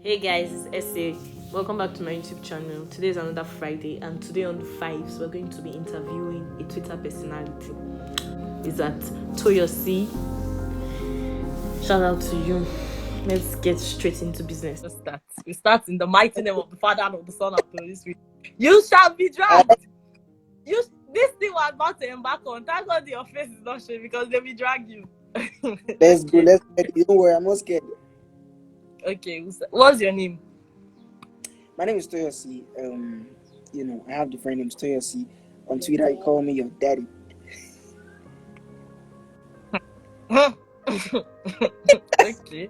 Hey guys, it's Essay. Welcome back to my YouTube channel. Today is another Friday, and today on the Fives, we're going to be interviewing a Twitter personality. Is that Toyosi? Shout out to you. Let's get straight into business. Let's start. We start in the mighty name of the Father and of the Son and of the Holy Spirit. You shall be dragged. This thing we're about to embark on. Thank God your face is not showing because they will drag you. Let's go. Let's get it. Don't worry, I'm not scared. Okay, what's your name? My name is Toyosi. I have different names. Toyosi. On Twitter, you call me your daddy. Okay.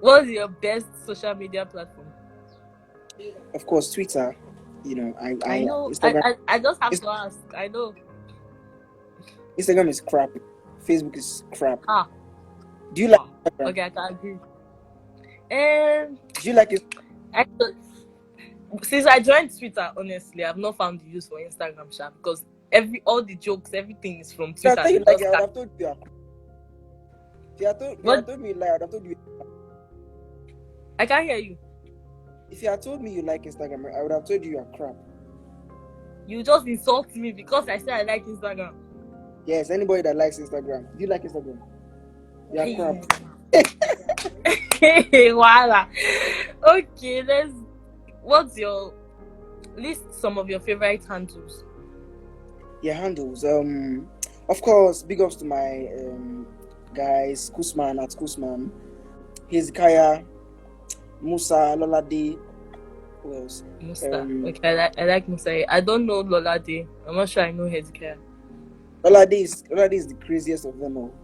What's your best social media platform? Of course, Twitter. I know. Instagram. I just have to ask. I know. Instagram is crap. Facebook is crap. Do you like Instagram? Okay, I can agree. Do you like it? Since I joined Twitter, honestly, I've not found the use for Instagram, because all the jokes, everything is from Twitter. I would have told you. If you had told me you lie, I would have told you. I can't hear you. If you had told me you like Instagram, I would have told you you are crap. You just insult me because I said I like Instagram. Yes, anybody that likes Instagram. Do you like Instagram? You are crap. Voila. Okay, list some of your favorite handles. Yeah, handles. Of course, big ups to my guys, Kusman at Kusman, Hezekiah, Musa, Lolade. Who else? Musa. Okay, I like Musa. I don't know Lolade. I'm not sure I know Hezekiah. Lolade is the craziest of them all.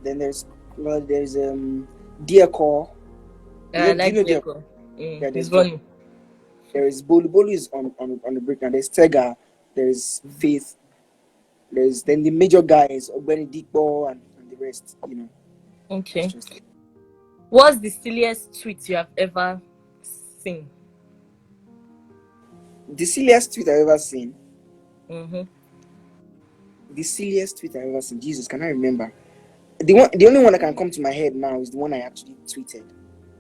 Then there's Diacore. I like Diacore. Yeah, there's funny. There is Bolu is on the break, and there's Tega, there's Faith, there's then the major guys, Benedicto and the rest, Okay. What's the silliest tweet you have ever seen? The silliest tweet I've ever seen? Mm-hmm. The silliest tweet I've ever seen? Jesus, can I remember? The only one that can come to my head now is the one I actually tweeted.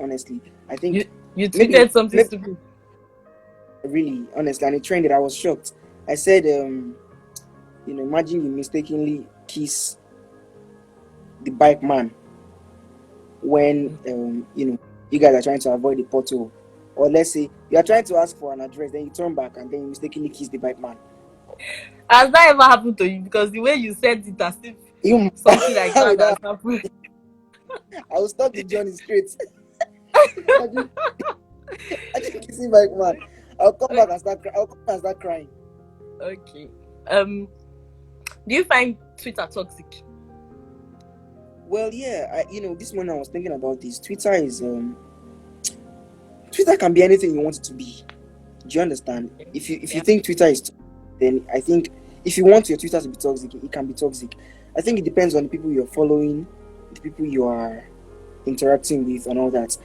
Honestly, I think you tweeted something stupid. Really, honestly, and it trended. I was shocked. I said, imagine you mistakenly kiss the bike man when you guys are trying to avoid the pothole, or let's say you are trying to ask for an address, then you turn back and then you mistakenly kiss the bike man. Has that ever happened to you? Because the way you said it, as if something like that has happened. I will stop the journey straight. I just kissing bike man. I'll come back and start crying. Okay. Do you find Twitter toxic? Well, yeah. This morning I was thinking about this. Twitter can be anything you want it to be. Do you understand? If you think Twitter is toxic, then I think if you want your Twitter to be toxic, it can be toxic. I think it depends on the people you're following, the people you are interacting with, and all that.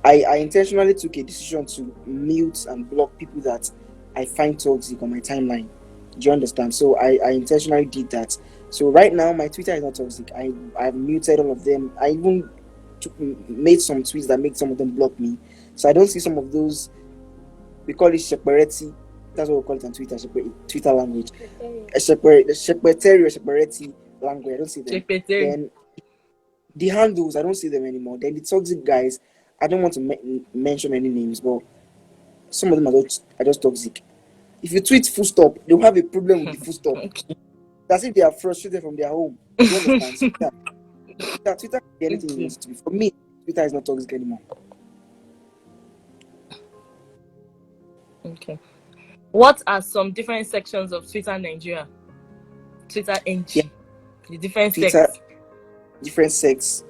I intentionally took a decision to mute and block people that I find toxic on my timeline. Do you understand? So I intentionally did that. So right now my Twitter is not toxic. I've muted all of them. I even made some tweets that made some of them block me. So I don't see some of those. We call it shepereti. That's what we call it on Twitter. Twitter language. Shepereti language. I don't see them. Then the handles, I don't see them anymore. Then the toxic guys, I don't want to mention any names, but some of them are just toxic. If you tweet full stop, they'll have a problem with the full stop. That's if they are frustrated from their home. You understand? So Twitter can be anything you want it to be. For me, Twitter is not toxic anymore. Okay. What are some different sections of Twitter Nigeria? Twitter NG. Yeah. The different sects. Different sects.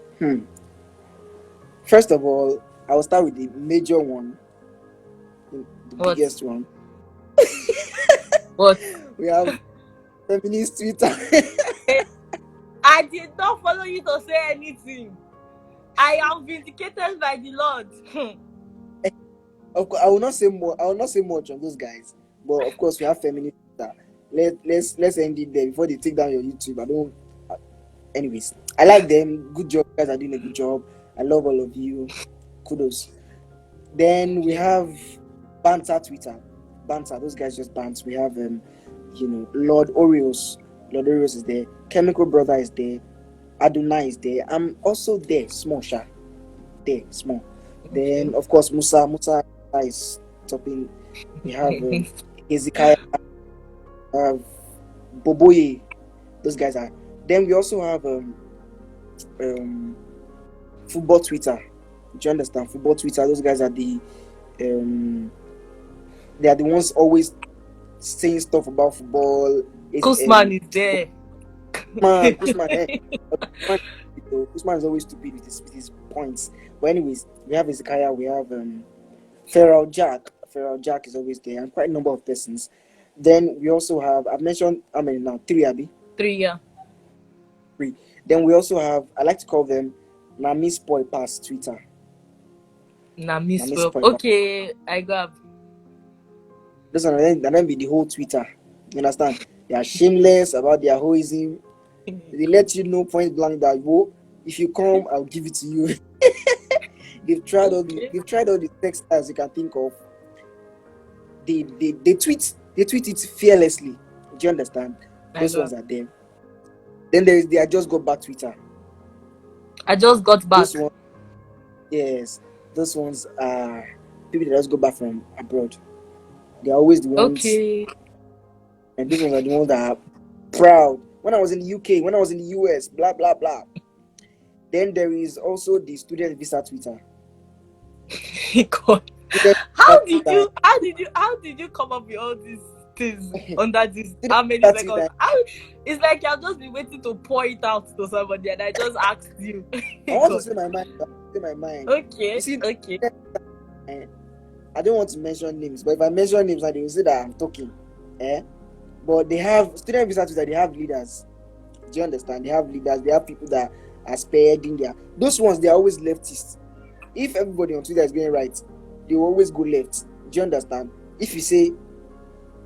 First of all, I will start with the major one, the biggest one. What? We have feminist Twitter. I did not follow you to say anything. I am vindicated by the Lord. Of course, I will not say much on those guys, but of course we have feminist Twitter. Let's end it there before they take down your YouTube. Anyways, I like them. Good job, you guys are doing a good job. I love all of you. Kudos. Then we have banter Twitter. Banter, those guys just bants. We have Lord Oreos. Lord Oreos is there. Chemical Brother is there. Adonai is there. I'm also there, small sha. There, small. Then of course Musa is topping. We have Hezekiah, Boboye. Those guys are. Then we also have football Twitter. Do you understand? Football Twitter. Those guys are they are the ones always saying stuff about football. Kusman is there. Kusman is always stupid with his points. But anyways, we have Hezekiah, we have Feral Jack. Feral Jack is always there, and quite a number of persons. Then we also have, I've mentioned how many now? 3, Abby? 3, yeah. 3. Then we also have, I like to call them Nami Spoil Pass Twitter. Nami Spoil. Okay, I got. Those are then be the whole Twitter. You understand? They are shameless about their hoism. They let you know point blank that if you come, I'll give it to you. They've tried all the text styles you can think of. They tweet it fearlessly. Do you understand? Those ones are them. Then there is the I just got back Twitter. I just got back. Those ones are people that just go back from abroad. They are always the ones. Okay. And these ones are the ones that are proud. When I was in the UK, when I was in the US, blah blah blah. Then there is also the student visa Twitter. God. How did you come up with all these things under this? How many seconds? It's like I've just been waiting to point out to somebody and I just asked you. I want to say my mind. Okay. You see, okay. I don't want to mention names, but if I mention names, they will say that I'm talking. But they have student visa Twitter, they have leaders. Do you understand? They have leaders, they have people that are spearheading there. Those ones, they're always leftists. If everybody on Twitter is going right, they will always go left. Do you understand? If you say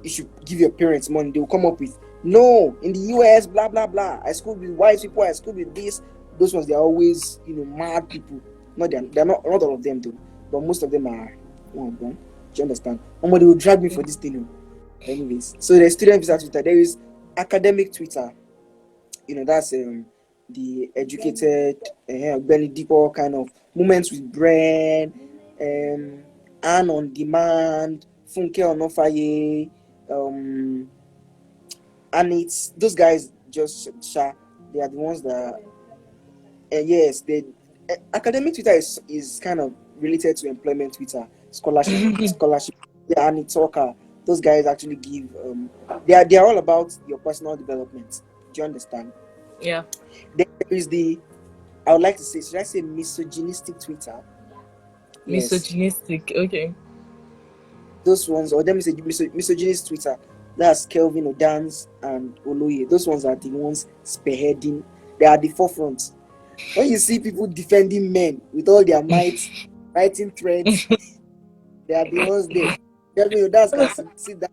you should give your parents money, they will come up with no, in the US, blah blah blah. I school with white people, I school with this. Those ones, they're always mad people. They're not all of them though, but most of them are one of them. Do you understand? Somebody will drag me for this thing. Anyways, so there's student visa Twitter. There is academic Twitter. That's the educated, belly deeper kind of moments with brain, and on demand, Funke Onofaye, and it's those guys just they are the ones that yes, they academic Twitter is kind of related to employment Twitter, scholarship, yeah, and it's talker. Those guys actually give they are all about your personal development. Do you understand? Yeah. There is I would like to say, should I say misogynistic Twitter? Misogynistic, okay. Those ones, or let me say misogynist Twitter. That's Kelvin Odans and Oloye. Those ones are the ones spearheading. They are the forefront. When you see people defending men with all their might, writing threads, they are the ones there. Kelvin Odans can see that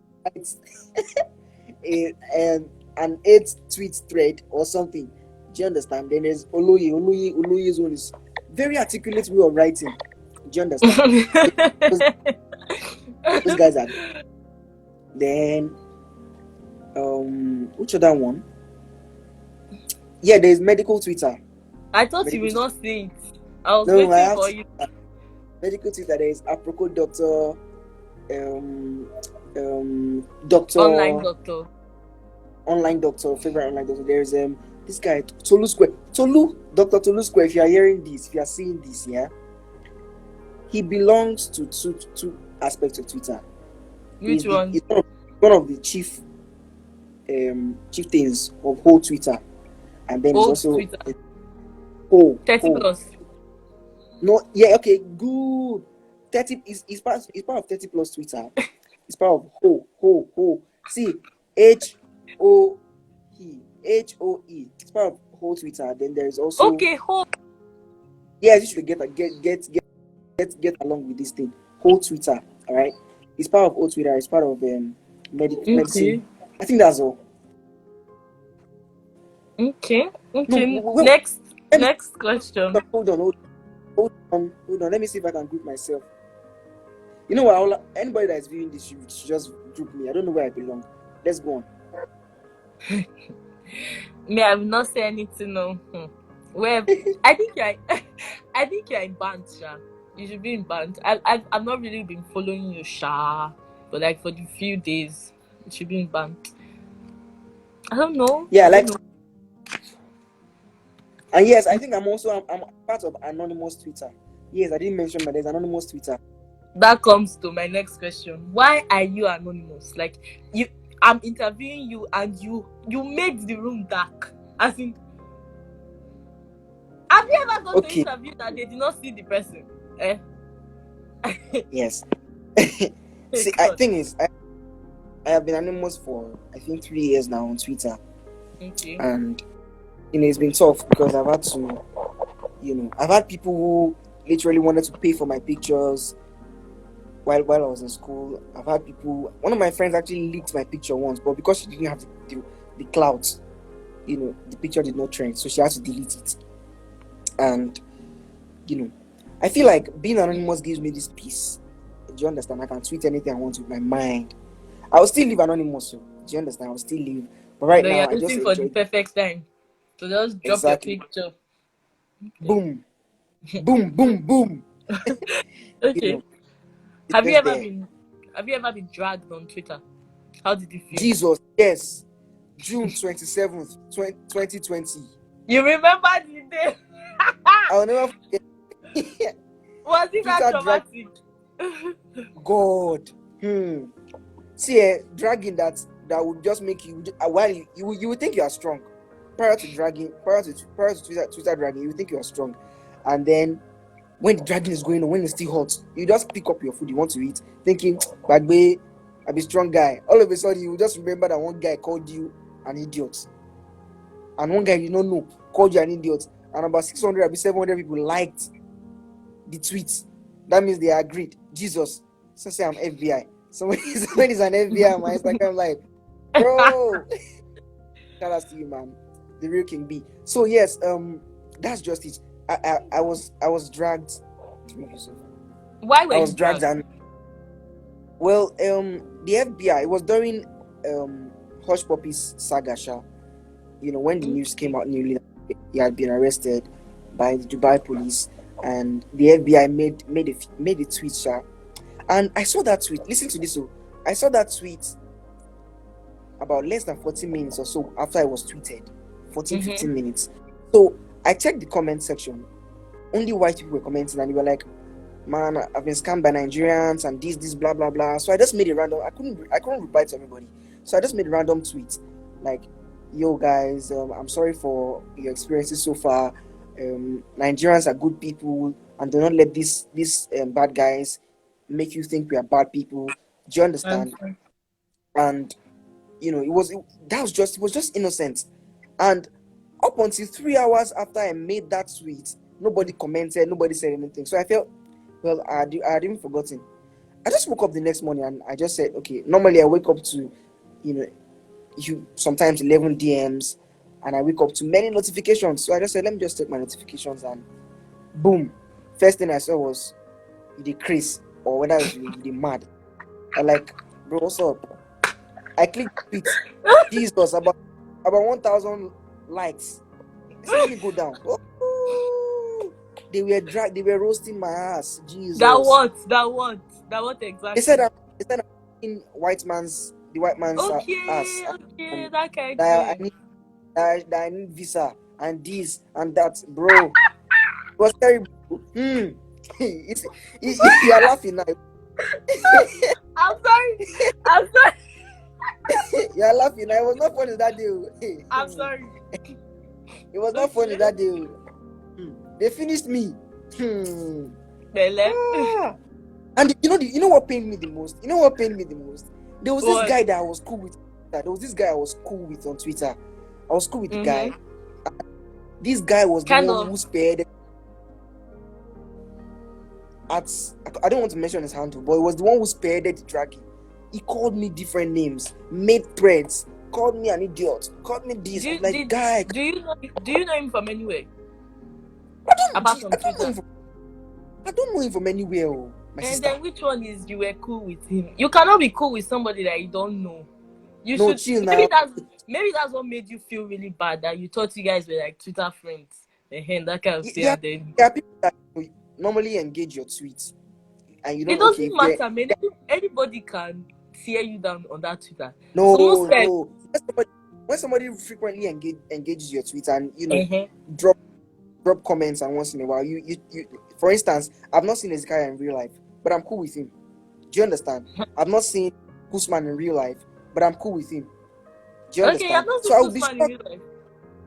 an 8 tweet thread or something. Do you understand? Then there's Oloye. Oloye's one is very articulate way of writing. Do you understand? those guys are. Then which other one? Yeah, there's medical Twitter. I thought you will not see it. I was waiting for you. Medical Twitter, there is Aproko Doctor, Doctor Online Doctor, favorite online doctor. There's this guy Tolu Square. Dr. Tolu Square. If you are hearing this, if you are seeing this, yeah, he belongs to two aspects of Twitter. Which one? He's one of the chieftains of whole Twitter, and then he's also whole 30 plus. No, yeah, okay, good. 30 is part of 30 plus Twitter. It's part of whole. See, HOE. It's part of whole Twitter. Then there is also whole. Yeah, you should get along with this thing. Whole Twitter, all right. It's part of whole Twitter. It's part of medicine. I think that's all. Okay. No, next question. Hold on. Let me see if I can group myself. You know what? Anybody that is viewing this should just group me. I don't know where I belong. Let's go on. Me, I will not say anything. No. Well, I think I think you're in band, Sha. You should be in band. I've not really been following you, Sha, but like for the few days, you should be in band. I don't know. Yeah, I don't like, know. and yes, I think I'm part of anonymous Twitter. Yes, I didn't mention that there's anonymous Twitter. That comes to my next question. Why are you anonymous? Like I'm interviewing you and you made the room dark. As in, have you ever gone to Okay. interview that they did not see the person? Yes. See, I have been anonymous for I think 3 years now on Twitter. Okay. And it's been tough because I've had to, I've had people who literally wanted to pay for my pictures while I was in school. I've had people. One of my friends actually leaked my picture once, but because she didn't have the clout, the picture did not trend, so she had to delete it. And I feel like being anonymous gives me this peace. Do you understand? I can tweet anything I want with my mind. I will still live anonymous. So, do you understand? I will still live. But right But now, you're I just waiting for the enjoy. perfect time. So just drop Exactly. your picture. Boom, boom, boom, boom. Okay. It's Have you just ever there. been dragged on Twitter? How did you feel? Jesus, yes. June 27th, 2020. You remember the day? I'll never forget. Was it that Twitter drag. traumatic? God. See, dragging that would just make you while you would think you are strong. Prior to Twitter dragging, you would think you are strong. And then when the dragging is going on, when it's still hot, you just pick up your food you want to eat, thinking, Bagbe, I'm a strong guy. All of a sudden, you just remember that one guy called you an idiot. And one guy you don't know called you an idiot. And about 600 or 700 people liked the tweet. That means they agreed. Jesus. So say I'm FBI. So when he's an FBI on my Instagram, like, bro. Shout out to you, man. The real King B. So yes, that's just it. I was dragged. Why were I you was dragged and the FBI, it was during Hush Puppy's saga, Sha. When the news came out newly that he had been arrested by the Dubai police, and the FBI made a tweet, Sha. And I saw that tweet. Listen to this. So I saw that tweet about less than 40 minutes or so after it was tweeted. 15 minutes. So I checked the comment section. Only white people were commenting, and they were like, man, I've been scammed by Nigerians and this blah blah blah. So I just made a random. I couldn't reply to everybody, so I just made a random tweet like, yo guys, I'm sorry for your experiences so far. Nigerians are good people, and do not let these bad guys make you think we are bad people. Do you understand? And it was just innocent. And up until 3 hours after I made that tweet, nobody commented, nobody said anything. So I felt, well, I had even forgotten. I just woke up the next morning and I just said, okay, normally I wake up to, sometimes 11 DMs, and I wake up to many notifications. So I just said, let me just check my notifications, and boom. First thing I saw was the Chris, or whether it's the mad. I'm like, bro, what's up? I clicked tweet. Jesus, about 1,000 likes. So let me go down. Oh, they were roasting my ass. Jesus. That what exactly? They said I'm in the white man's ass. Okay, that kind that I need visa and this and that, bro. It was terrible. You're laughing now. I'm sorry. You're laughing. It was not funny that day. I'm sorry. It was not funny that day. They finished me. They left. And you know what pained me the most? There was this guy that I was cool with. On Twitter. I was cool with the guy. This guy was the one who spared. I don't want to mention his handle, but it was the one who spared the dragging. He called me different names, made threads, called me an idiot, called me this. Guy. Do you know him from anywhere? I don't know him from anywhere. My And sister. then which one is you were cool with him? You cannot be cool with somebody that you don't know. You No, should chill maybe now. that's what made you feel really bad, that you thought you guys were like Twitter friends. And that kind of thing. There, And then there are people that normally engage your tweets, and you it don't. Okay, doesn't if they matter, man. Anybody can tear you down on that Twitter. So most no, times, no. When somebody frequently engages your tweets and uh-huh. drop comments and once in a while, you for instance, I've not seen Ezekiel in real life, but I'm cool with him. Do you understand? I've not seen Guzman in real life, but I'm cool with him. Do you Okay, understand? I've not So seen I would be Guzman in shocked. real life.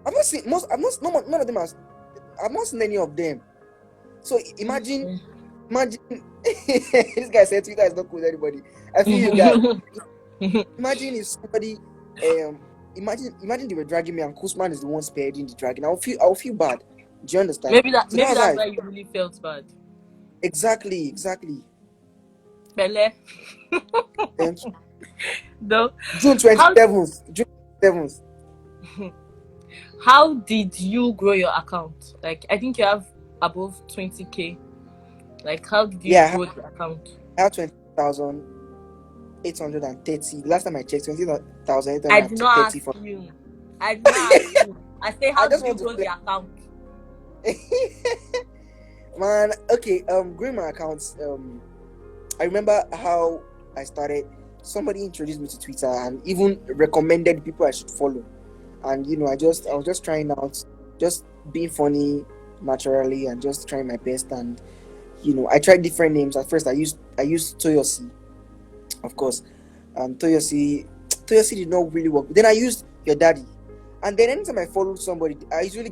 I've not seen most. I've not none of them has. I've not seen any of them. So imagine this guy said Twitter is not cool with anybody. I feel you guys. Imagine if somebody imagine they were dragging me and Kuzman is the one spearheading the dragging. I'll feel bad. Do you understand? maybe So that's that's how why you really felt bad. exactly. Bele. Thank you. No. June How 27th. June 7th. how did you grow your account? Like, I think you have above 20K. Like, how did you Yeah, grow the account? I have 20,830. Last time I checked, I did not 20,830 ask for you. I did not ask you. I say, I how just did you want to grow the account? man, okay, growing my accounts, I remember how I started. Somebody introduced me to Twitter and even recommended people I should follow. And I was just trying out, just being funny naturally and just trying my best. And I tried different names. At first I used Toyosi, of course. Toyosi did not really work. Then I used your daddy. And then anytime I follow somebody, I usually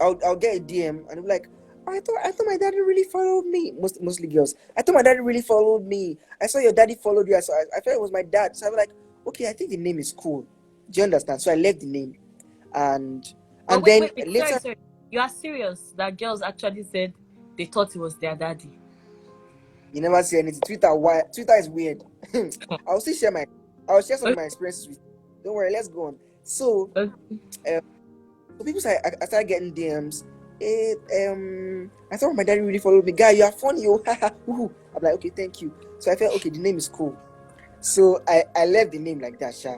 I'll get a DM and I'm like, I thought my daddy really followed me. Mostly girls. I thought my daddy really followed me. I saw your daddy followed you. I thought it was my dad. So I was like, okay, I think the name is cool. Do you understand? So I left the name, and But then wait. later Sorry. You are serious that girls actually said they thought it was their daddy? you never see anything. Twitter is weird. I'll still I'll share some of Okay. my experiences with you. Don't worry, let's go on. So Okay. so people say I started getting DMs. I thought my daddy really followed me. Guy, you are funny, oh. I'm like, okay, thank you. So I felt okay, the name is cool. So I left the name like that, sha.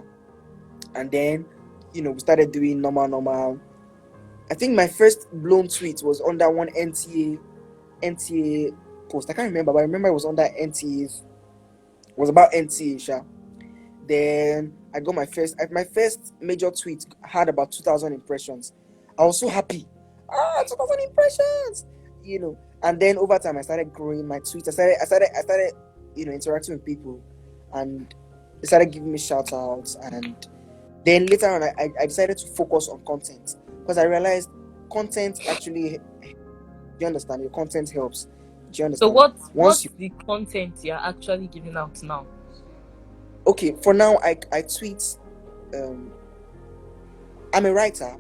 And then we started doing normal. I think my first blown tweet was under one NTA post. I can't remember, but I remember it was under NTA's. It was about NTA, sha. Then I got my first major tweet had about 2,000 impressions. I was so happy. 2,000 impressions, And then over time, I started growing my tweets. I started, interacting with people, and they started giving me shout outs. And then later on, I decided to focus on content because I realized content actually. Do you understand? Your content helps. Do you So understand? Once what's the content you're actually giving out now? okay, for now, I tweet. I'm a writer,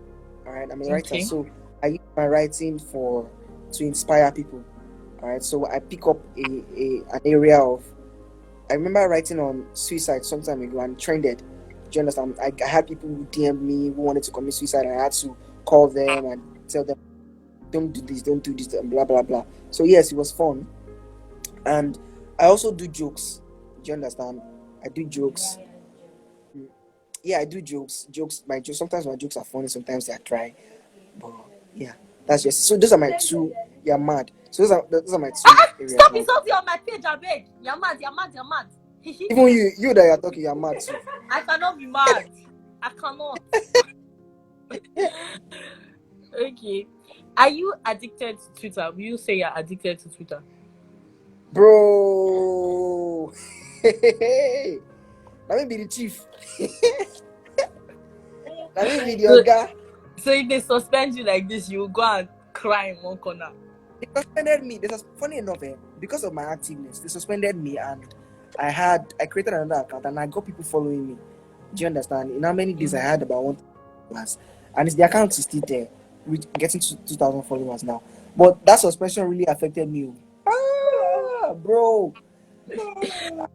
all right. I'm a writer, Okay. so I use my writing to inspire people, all right. So I pick up an area of. I remember writing on suicide some time ago and trended. Do you understand? I had people who DM'd me who wanted to commit suicide, and I had to call them and tell them, don't do this, and blah blah blah. So yes, it was fun, and I also do jokes. Do you understand? I do jokes. Yeah, I do jokes. Sometimes my jokes are funny, sometimes they are dry. But yeah, that's just so. Those are my two. You're mad. So those are my two areas Stop now. insulting on my page, I beg. You're mad. Even you that you're talking, you're mad too. I cannot be mad. I cannot. Okay. Are you addicted to Twitter? Will you say you're addicted to Twitter? Bro. Let me be the chief. Let me be the Oga. So if they suspend you like this, you will go and cry in one corner. They suspended me. Funny enough, because of my activeness, they suspended me, and I created another account and I got people following me. Do you understand? In how many days I had about 1,000 followers, and the account is still there, with getting to 2,000 followers now. But that suspension really affected me. Bro,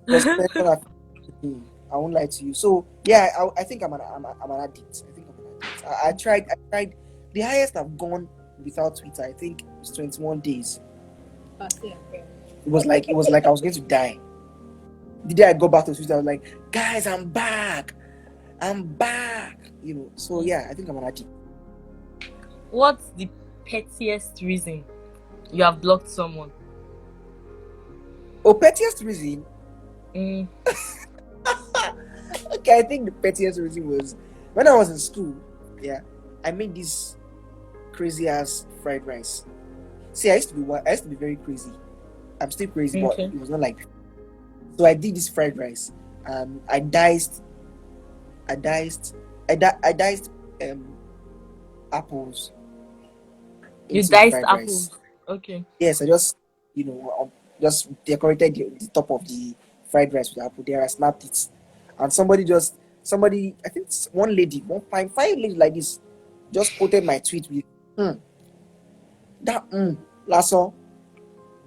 suspension affected me. I won't lie to you. So yeah, I think I'm an addict. I think I'm an addict. I tried. The highest I've gone without Twitter, I think, is 21 days. It was like I was going to die. The day I got back to Twitter, I was like, guys, I'm back. So yeah, I think I'm an addict. What's the pettiest reason you have blocked someone? Oh, pettiest reason? Mm. Okay, I think the pettiest reason was when I was in school. Yeah, I made this crazy ass fried rice. See, I used to be very crazy. I'm still crazy, but Okay. it was not like before. So I did this fried rice. I diced apples You into the diced fried apples. rice. Okay. Yes, I just just decorated the top of the fried rice with apple there. I snapped it, and somebody, I think one lady, one fine lady like this, just quoted my tweet with that last all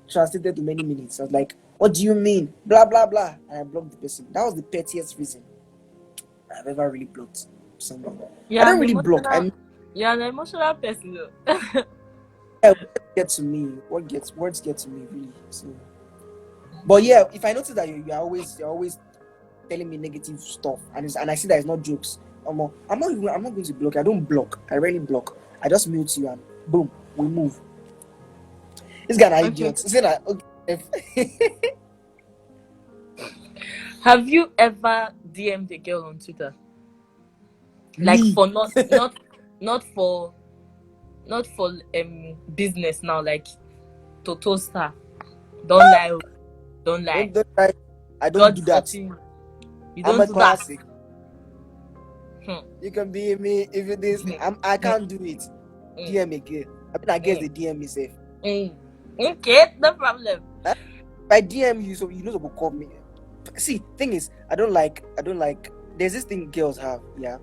translated to many minutes. I was like, what do you mean? Blah blah blah. And I blocked the person. That was the pettiest reason I've ever really blocked someone. I don't really block. You're an emotional person though. Yeah, words get to me. Words get to me really. So, but yeah, if I notice that you're always telling me negative stuff, and I see that it's not jokes, I'm not going to block. I don't block. I rarely block. I just mute you and boom, we move. This guy an idiot. Say that. Okay. Have you ever DM'd a girl on Twitter? Like Me? for not for business now, like to toast her. Don't lie. Don't lie. Don't lie. I don't God do that. 14. You I'm don't a do classic. that. You can be me if it is. I can't do it. DM again. I guess the DM me safe. Okay, no problem. If I DM you, so you know to call me. See, thing is, I don't like. There's this thing girls have, yeah.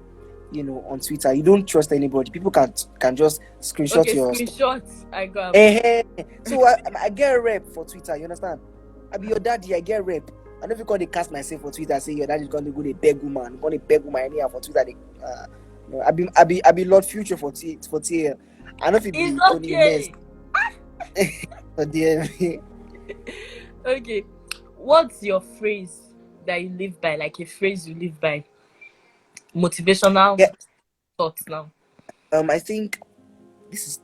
On Twitter, you don't trust anybody. People can just screenshot your screenshot. I got. So I get rep for Twitter. You understand? I be your daddy. I get rep. I know if you call they cast myself for Twitter, say your daddy's gonna go to beg woman, anyhow for Twitter. I be Lord Future for TL. I know if it be Tony Mess for DM. Okay, what's your phrase that you live by? Like a phrase you live by? Motivational thoughts now. I think this is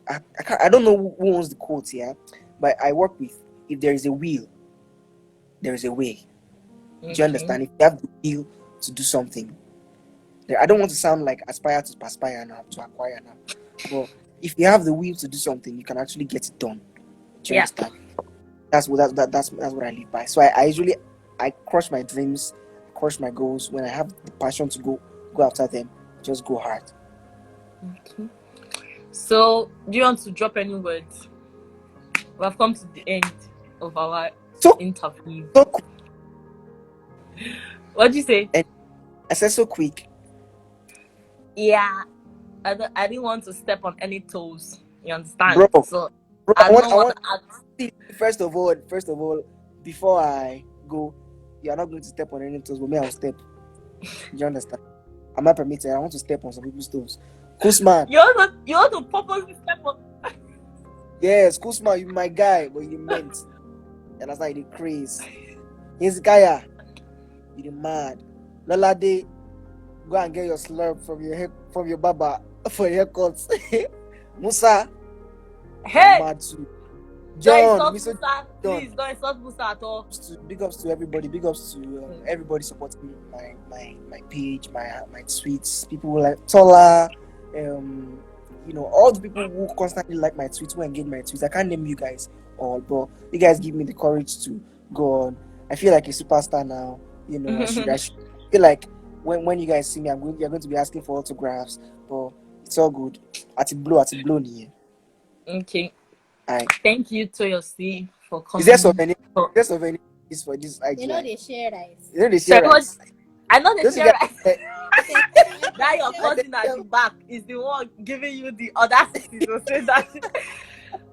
I don't know who owns the quote here, but I work with, if there is a will, there is a way. Do you understand? If you have the will to do something, I don't want to sound like aspire to perspire now, to acquire now, but if you have the will to do something, you can actually get it done. Do you understand? That's what I live by. So I usually crush my dreams, crush my goals. When I have the passion to go after them, just go hard. Okay. So, do you want to drop any words? We have come to the end of our interview. So quick. What did you say? I said so quick. Yeah, I didn't want to step on any toes. You understand? Bro, so I want to first of all, before I go, you are not going to step on any toes, but me, I'll step. Do you understand? I'm not permitted. I want to step on some people's toes. Kuzman. You want to purposely step on. Yes, Kuzman, you my guy, but you meant. And that's like the craze. Here's Kaya. You're mad. Lolade, go and get your slurp from your baba for your haircuts. Musa. Hey. Mad too. John, Please don't insult Musa at all. Big ups to everybody. Big ups to everybody supporting my page, my tweets. People like Tola, all the people who constantly like my tweets, who engage my tweets. I can't name you guys all, but you guys give me the courage to go on. I feel like a superstar now. I should feel like when you guys see me, you're going to be asking for autographs, but it's all good. At the blow here. Okay. Right. Thank you, Toyosi, for coming. Is there so many for this IG? You know they share rice. I know they share rice. That your cousin at the back is the one giving you the audacity to say that.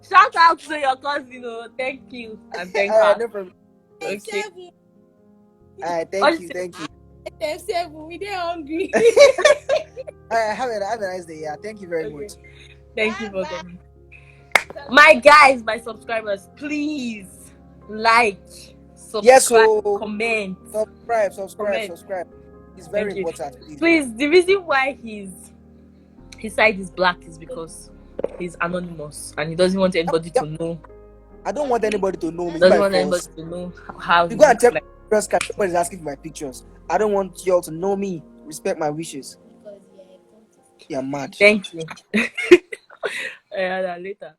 Shout out to your cousin. Thank you and thank her. No problem. Okay. Thank you. We they're hungry. Have a nice day. Yeah, thank you very much. Thank you for coming. My guys, my subscribers, please like, subscribe, Yes, so comment. subscribe. It's very Thank you. important, please. Please, the reason why his side is black is because he's anonymous and he doesn't want anybody to know. I don't want anybody to know me. Doesn't By want anybody force. to know how he You go and looks check like. my press card. Nobody's asking for my pictures. I don't want y'all to know me. Respect my wishes. Because you're a contest. You're mad. Thank you. Later.